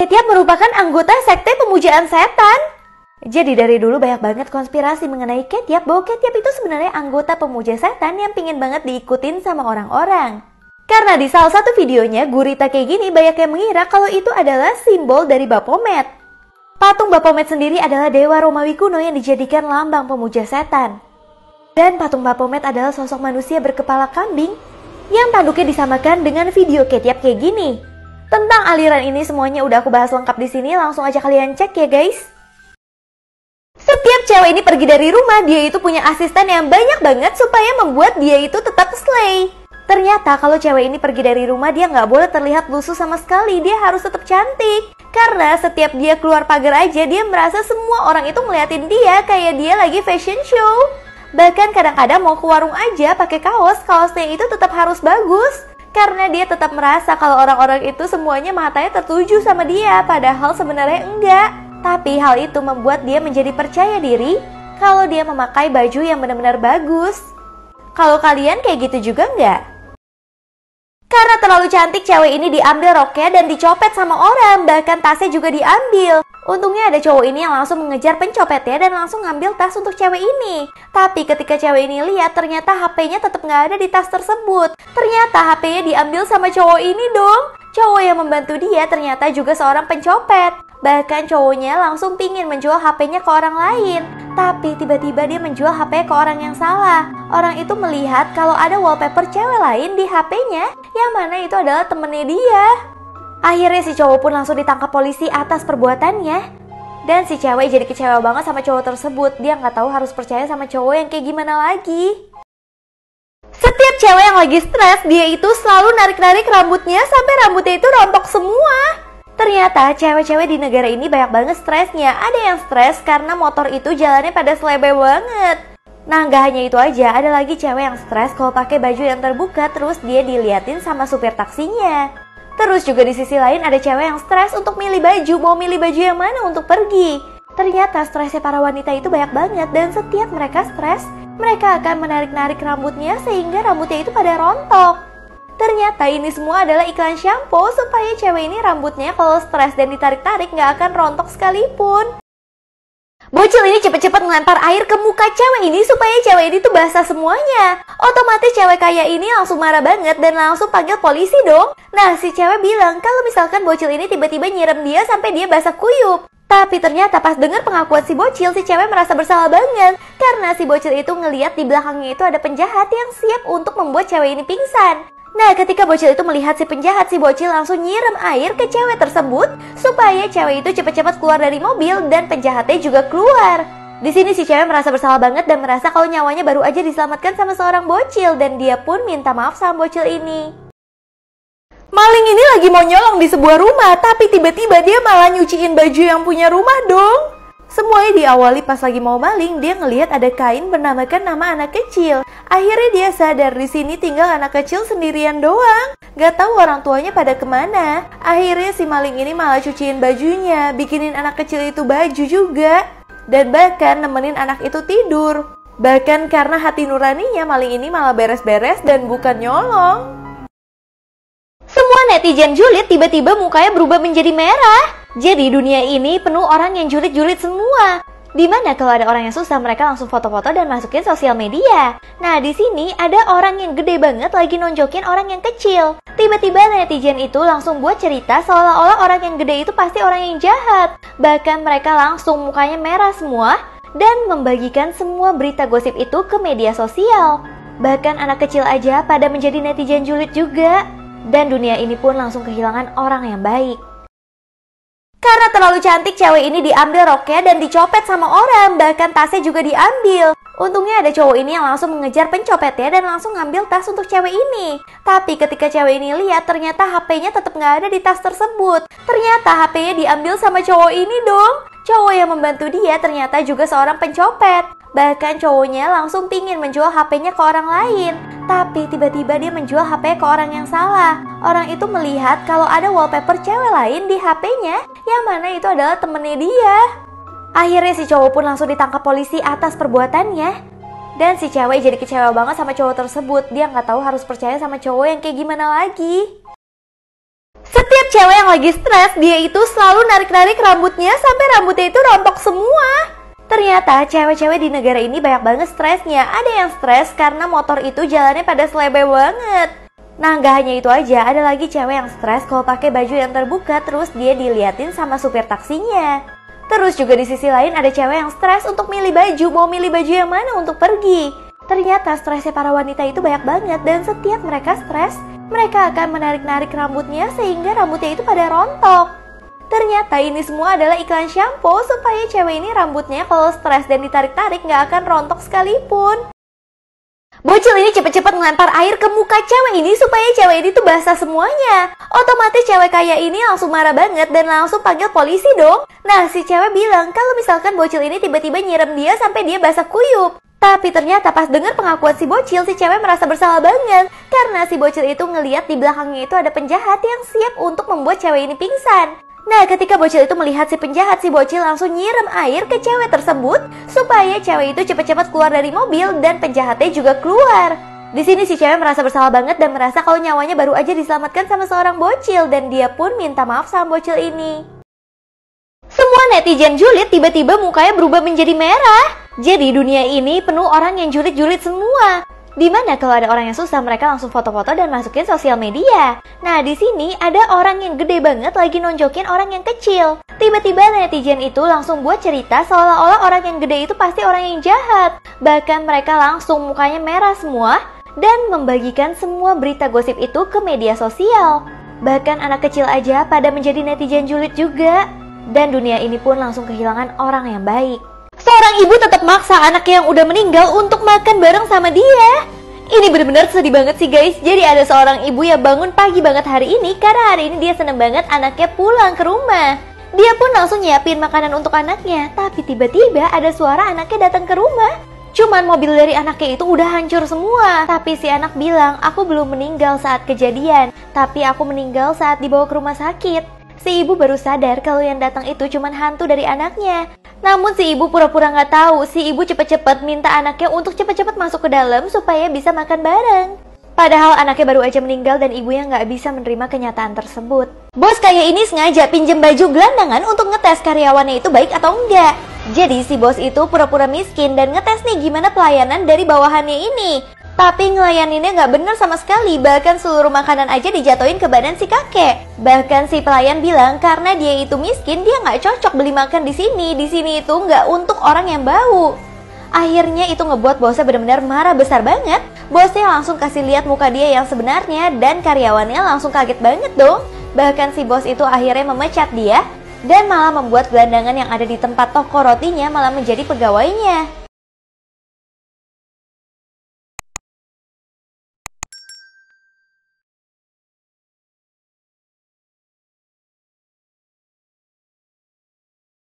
Ketiap merupakan anggota sekte pemujaan setan. Jadi dari dulu banyak banget konspirasi mengenai Ketiap, bahwa Ketiap itu sebenarnya anggota pemuja setan yang pingin banget diikutin sama orang-orang. Karena di salah satu videonya, gurita kayak gini banyak yang mengira kalau itu adalah simbol dari Baphomet. Patung Baphomet sendiri adalah dewa Romawi kuno yang dijadikan lambang pemuja setan. Dan patung Baphomet adalah sosok manusia berkepala kambing yang tanduknya disamakan dengan video Ketiap kayak gini. Tentang aliran ini semuanya udah aku bahas lengkap di sini, langsung aja kalian cek ya guys. Setiap cewek ini pergi dari rumah, dia itu punya asisten yang banyak banget supaya membuat dia itu tetap slay. Ternyata kalau cewek ini pergi dari rumah, dia nggak boleh terlihat lusuh sama sekali, dia harus tetap cantik. Karena setiap dia keluar pagar aja, dia merasa semua orang itu ngeliatin dia kayak dia lagi fashion show. Bahkan kadang-kadang mau ke warung aja pakai kaos, kaosnya itu tetap harus bagus. Karena dia tetap merasa kalau orang-orang itu semuanya matanya tertuju sama dia, padahal sebenarnya enggak. Tapi hal itu membuat dia menjadi percaya diri kalau dia memakai baju yang benar-benar bagus. Kalau kalian kayak gitu juga enggak? Karena terlalu cantik, cewek ini diambil roknya dan dicopet sama orang, bahkan tasnya juga diambil. Untungnya ada cowok ini yang langsung mengejar pencopetnya dan langsung ngambil tas untuk cewek ini. Tapi ketika cewek ini lihat, ternyata HP-nya tetap nggak ada di tas tersebut. Ternyata HP-nya diambil sama cowok ini dong. Cowok yang membantu dia ternyata juga seorang pencopet. Bahkan cowoknya langsung pingin menjual HP-nya ke orang lain. Tapi tiba-tiba dia menjual HP ke orang yang salah. Orang itu melihat kalau ada wallpaper cewek lain di HP-nya, yang mana itu adalah temennya dia. Akhirnya si cowok pun langsung ditangkap polisi atas perbuatannya. Dan si cewek jadi kecewa banget sama cowok tersebut. Dia nggak tahu harus percaya sama cowok yang kayak gimana lagi. Setiap cewek yang lagi stres, dia itu selalu narik-narik rambutnya sampai rambutnya itu rontok semua. Ternyata cewek-cewek di negara ini banyak banget stresnya. Ada yang stres karena motor itu jalannya pada selebe banget. Nah gak hanya itu aja, ada lagi cewek yang stres kalau pakai baju yang terbuka terus dia diliatin sama supir taksinya. Terus juga di sisi lain ada cewek yang stres untuk milih baju, mau milih baju yang mana untuk pergi. Ternyata stresnya para wanita itu banyak banget dan setiap mereka stres, mereka akan menarik-narik rambutnya sehingga rambutnya itu pada rontok. Ternyata ini semua adalah iklan shampoo supaya cewek ini rambutnya kalau stres dan ditarik-tarik nggak akan rontok sekalipun. Bocil ini cepet-cepet ngelempar air ke muka cewek ini supaya cewek ini tuh basah semuanya. Otomatis cewek kaya ini langsung marah banget dan langsung panggil polisi dong. Nah si cewek bilang kalau misalkan bocil ini tiba-tiba nyirem dia sampai dia basah kuyup. Tapi ternyata pas dengar pengakuan si bocil, si cewek merasa bersalah banget. Karena si bocil itu ngeliat di belakangnya itu ada penjahat yang siap untuk membuat cewek ini pingsan. Nah ketika bocil itu melihat si penjahat, si bocil langsung nyiram air ke cewek tersebut supaya cewek itu cepat-cepat keluar dari mobil dan penjahatnya juga keluar. Di sini si cewek merasa bersalah banget dan merasa kalau nyawanya baru aja diselamatkan sama seorang bocil dan dia pun minta maaf sama bocil ini. Maling ini lagi mau nyolong di sebuah rumah, tapi tiba-tiba dia malah nyuciin baju yang punya rumah dong. Semuanya diawali pas lagi mau maling, dia ngelihat ada kain bernamakan nama anak kecil. Akhirnya dia sadar di sini tinggal anak kecil sendirian doang. Gak tahu orang tuanya pada kemana. Akhirnya si maling ini malah cuciin bajunya, bikinin anak kecil itu baju juga. Dan bahkan nemenin anak itu tidur. Bahkan karena hati nuraninya, maling ini malah beres-beres dan bukan nyolong. Semua netizen julid tiba-tiba mukanya berubah menjadi merah. Jadi dunia ini penuh orang yang julid-julid semua. Dimana kalau ada orang yang susah, mereka langsung foto-foto dan masukin sosial media. Nah di sini ada orang yang gede banget lagi nonjokin orang yang kecil. Tiba-tiba netizen itu langsung buat cerita seolah-olah orang yang gede itu pasti orang yang jahat. Bahkan mereka langsung mukanya merah semua dan membagikan semua berita gosip itu ke media sosial. Bahkan anak kecil aja pada menjadi netizen julid juga. Dan dunia ini pun langsung kehilangan orang yang baik. Karena terlalu cantik, cewek ini diambil roknya dan dicopet sama orang, bahkan tasnya juga diambil. Untungnya ada cowok ini yang langsung mengejar pencopetnya dan langsung ngambil tas untuk cewek ini. Tapi ketika cewek ini lihat, ternyata HP-nya tetap nggak ada di tas tersebut. Ternyata HP-nya diambil sama cowok ini dong. Cowok yang membantu dia ternyata juga seorang pencopet. Bahkan cowoknya langsung pingin menjual HP-nya ke orang lain. Tapi tiba-tiba dia menjual HP ke orang yang salah. Orang itu melihat kalau ada wallpaper cewek lain di HP-nya, yang mana itu adalah temennya dia. Akhirnya si cowok pun langsung ditangkap polisi atas perbuatannya. Dan si cewek jadi kecewa banget sama cowok tersebut. Dia nggak tahu harus percaya sama cowok yang kayak gimana lagi. Setiap Setiap cewek yang lagi stres, dia itu selalu narik-narik rambutnya sampai rambutnya itu rontok semua. Ternyata cewek-cewek di negara ini banyak banget stresnya. Ada yang stres karena motor itu jalannya pada selebe banget. Nah, gak hanya itu aja, ada lagi cewek yang stres kalau pakai baju yang terbuka terus dia diliatin sama supir taksinya. Terus juga di sisi lain ada cewek yang stres untuk milih baju, mau milih baju yang mana untuk pergi. Ternyata stresnya para wanita itu banyak banget dan setiap mereka stres, mereka akan menarik-narik rambutnya sehingga rambutnya itu pada rontok. Ternyata ini semua adalah iklan shampoo supaya cewek ini rambutnya kalau stres dan ditarik-tarik gak akan rontok sekalipun. Bocil ini cepet-cepet ngelempar air ke muka cewek ini supaya cewek ini tuh basah semuanya. Otomatis cewek kaya ini langsung marah banget dan langsung panggil polisi dong. Nah, si cewek bilang kalau misalkan bocil ini tiba-tiba nyirem dia sampai dia basah kuyup. Tapi ternyata pas dengar pengakuan si bocil, si cewek merasa bersalah banget. Karena si bocil itu ngeliat di belakangnya itu ada penjahat yang siap untuk membuat cewek ini pingsan. Nah, ketika bocil itu melihat si penjahat, si bocil langsung nyiram air ke cewek tersebut supaya cewek itu cepat-cepat keluar dari mobil dan penjahatnya juga keluar. Di sini si cewek merasa bersalah banget dan merasa kalau nyawanya baru aja diselamatkan sama seorang bocil dan dia pun minta maaf sama bocil ini. Semua netizen julid tiba-tiba mukanya berubah menjadi merah. Jadi dunia ini penuh orang yang julid-julid semua. Dimana kalau ada orang yang susah mereka langsung foto-foto dan masukin sosial media. Nah, di sini ada orang yang gede banget lagi nonjokin orang yang kecil. Tiba-tiba netizen itu langsung buat cerita seolah-olah orang yang gede itu pasti orang yang jahat. Bahkan mereka langsung mukanya merah semua dan membagikan semua berita gosip itu ke media sosial. Bahkan anak kecil aja pada menjadi netizen julid juga. Dan dunia ini pun langsung kehilangan orang yang baik. Seorang ibu tetap maksa anaknya yang udah meninggal untuk makan bareng sama dia. Ini benar-benar sedih banget sih guys. Jadi ada seorang ibu yang bangun pagi banget hari ini karena hari ini dia seneng banget anaknya pulang ke rumah. Dia pun langsung nyiapin makanan untuk anaknya. Tapi tiba-tiba ada suara anaknya datang ke rumah. Cuman mobil dari anaknya itu udah hancur semua. Tapi si anak bilang, aku belum meninggal saat kejadian, tapi aku meninggal saat dibawa ke rumah sakit. Si ibu baru sadar kalau yang datang itu cuman hantu dari anaknya. Namun si ibu pura-pura nggak tahu. Si ibu cepet-cepet minta anaknya untuk cepet-cepet masuk ke dalam supaya bisa makan bareng. Padahal anaknya baru aja meninggal dan ibunya nggak bisa menerima kenyataan tersebut. Bos kaya ini sengaja pinjem baju gelandangan untuk ngetes karyawannya itu baik atau enggak. Jadi si bos itu pura-pura miskin dan ngetes nih gimana pelayanan dari bawahannya ini. Tapi ngelayaninnya nggak bener sama sekali, bahkan seluruh makanan aja dijatuhin ke badan si kakek. Bahkan si pelayan bilang karena dia itu miskin, dia nggak cocok beli makan di sini itu nggak untuk orang yang bau. Akhirnya itu ngebuat bosnya benar-benar marah besar banget. Bosnya langsung kasih lihat muka dia yang sebenarnya dan karyawannya langsung kaget banget dong. Bahkan si bos itu akhirnya memecat dia dan malah membuat gelandangan yang ada di tempat toko rotinya malah menjadi pegawainya.